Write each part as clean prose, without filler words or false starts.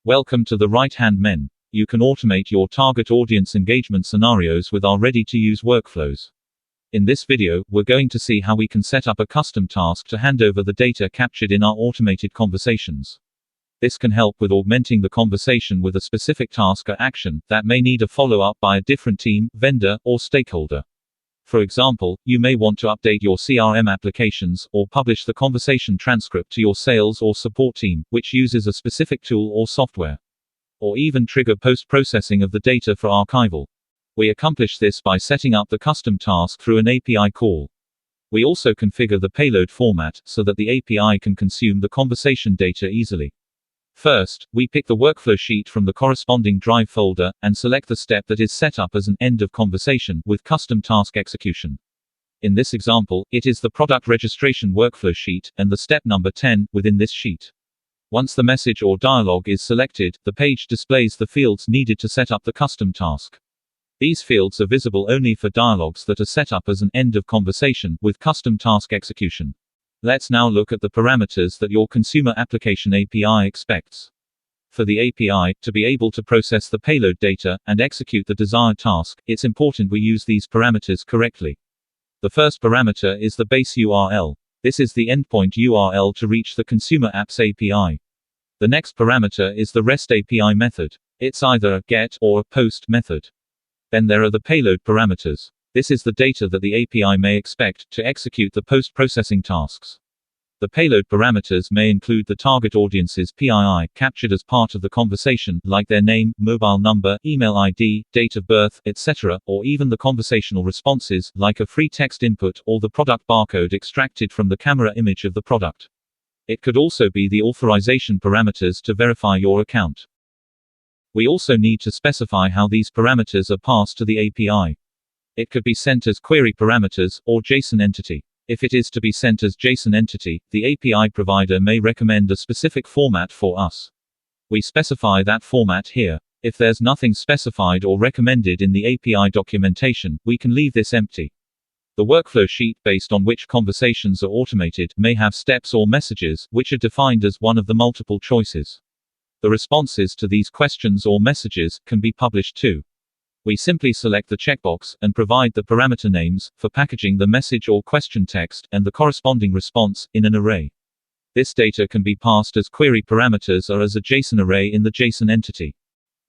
Welcome to the right-hand menu. You can automate your target audience engagement scenarios with our ready-to-use workflows. In this video, we're going to see how we can set up a custom task to hand over the data captured in our automated conversations. This can help with augmenting the conversation with a specific task or action that may need a follow-up by a different team, vendor, or stakeholder. For example, you may want to update your CRM applications, or publish the conversation transcript to your sales or support team, which uses a specific tool or software. Or even trigger post-processing of the data for archival. We accomplish this by setting up the custom task through an API call. We also configure the payload format, so that the API can consume the conversation data easily. First, we pick the workflow sheet from the corresponding drive folder, and select the step that is set up as an end of conversation with custom task execution. In this example, it is the product registration workflow sheet, and the step number 10, within this sheet. Once the message or dialogue is selected, the page displays the fields needed to set up the custom task. These fields are visible only for dialogues that are set up as an end of conversation with custom task execution. Let's now look at the parameters that your consumer application API expects. For the API to be able to process the payload data and execute the desired task, it's important we use these parameters correctly. The first parameter is the base URL. This is the endpoint URL to reach the consumer app's API. The next parameter is the REST API method. It's either a GET or a POST method. Then there are the payload parameters. This is the data that the API may expect to execute the post-processing tasks. The payload parameters may include the target audience's PII captured as part of the conversation, like their name, mobile number, email ID, date of birth, etc., or even the conversational responses, like a free text input or the product barcode extracted from the camera image of the product. It could also be the authorization parameters to verify your account. We also need to specify how these parameters are passed to the API. It could be sent as query parameters, or JSON entity. If it is to be sent as JSON entity, the API provider may recommend a specific format for us. We specify that format here. If there's nothing specified or recommended in the API documentation, we can leave this empty. The workflow sheet based on which conversations are automated may have steps or messages, which are defined as one of the multiple choices. The responses to these questions or messages can be published too. We simply select the checkbox, and provide the parameter names, for packaging the message or question text, and the corresponding response, in an array. This data can be passed as query parameters or as a JSON array in the JSON entity.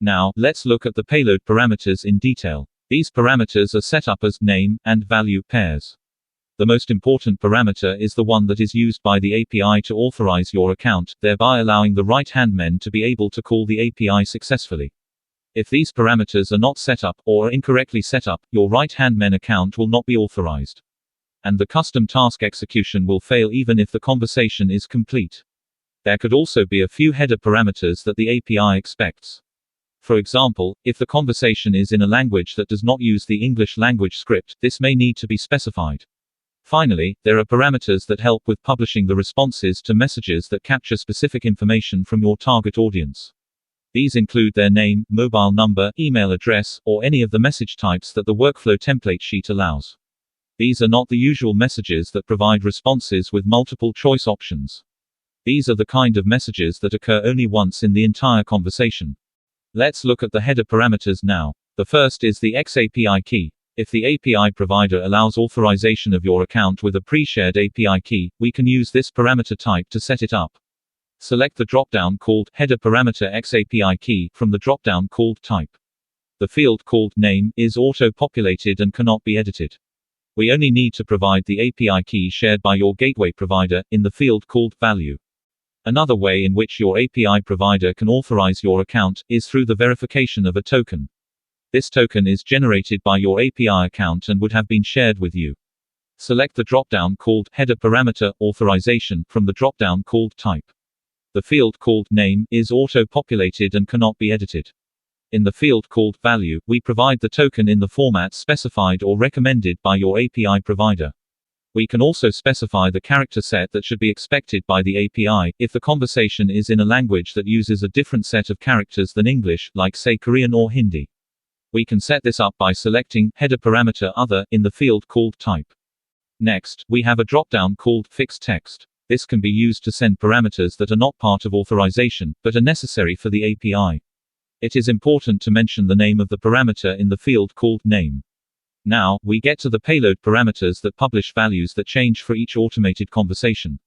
Now, let's look at the payload parameters in detail. These parameters are set up as name and value pairs. The most important parameter is the one that is used by the API to authorize your account, thereby allowing the right-hand men to be able to call the API successfully. If these parameters are not set up, or are incorrectly set up, your right-hand men account will not be authorized. And the custom task execution will fail even if the conversation is complete. There could also be a few header parameters that the API expects. For example, if the conversation is in a language that does not use the English language script, this may need to be specified. Finally, there are parameters that help with publishing the responses to messages that capture specific information from your target audience. These include their name, mobile number, email address, or any of the message types that the workflow template sheet allows. These are not the usual messages that provide responses with multiple choice options. These are the kind of messages that occur only once in the entire conversation. Let's look at the header parameters now. The first is the XAPI key. If the API provider allows authorization of your account with a pre-shared API key, we can use this parameter type to set it up. Select the dropdown called Header Parameter XAPI Key from the dropdown called Type. The field called Name is auto-populated and cannot be edited. We only need to provide the API key shared by your gateway provider in the field called Value. Another way in which your API provider can authorize your account is through the verification of a token. This token is generated by your API account and would have been shared with you. Select the dropdown called Header Parameter Authorization from the dropdown called Type. The field called Name is auto-populated and cannot be edited. In the field called Value, we provide the token in the format specified or recommended by your API provider. We can also specify the character set that should be expected by the API, if the conversation is in a language that uses a different set of characters than English, like say Korean or Hindi. We can set this up by selecting Header Parameter Other in the field called Type. Next, we have a dropdown called Fixed Text. This can be used to send parameters that are not part of authorization, but are necessary for the API. It is important to mention the name of the parameter in the field called name. Now, we get to the payload parameters that publish values that change for each automated conversation.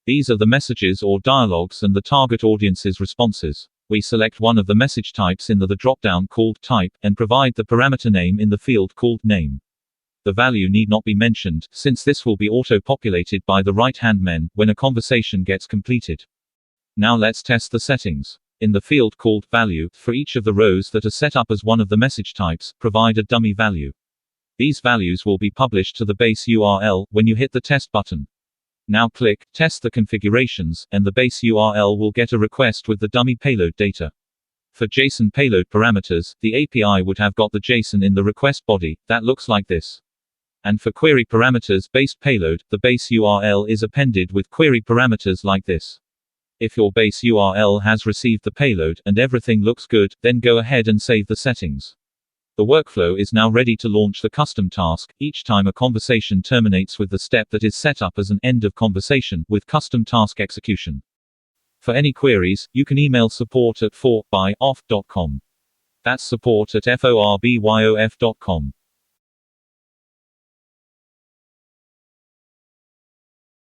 These are the messages or dialogues and the target audience's responses. We select one of the message types in the dropdown called type, and provide the parameter name in the field called name. The value need not be mentioned, since this will be auto-populated by the right-hand men when a conversation gets completed. Now let's test the settings. In the field called value, for each of the rows that are set up as one of the message types, provide a dummy value. These values will be published to the base URL when you hit the test button. Now click Test the configurations, and the base URL will get a request with the dummy payload data. For JSON payload parameters, the API would have got the JSON in the request body, that looks like this. And for query parameters based payload, the base URL is appended with query parameters like this. If your base URL has received the payload, and everything looks good, then go ahead and save the settings. The workflow is now ready to launch the custom task, each time a conversation terminates with the step that is set up as an end of conversation, with custom task execution. For any queries, you can email support@4byoff.com. That's support@forbyof.com.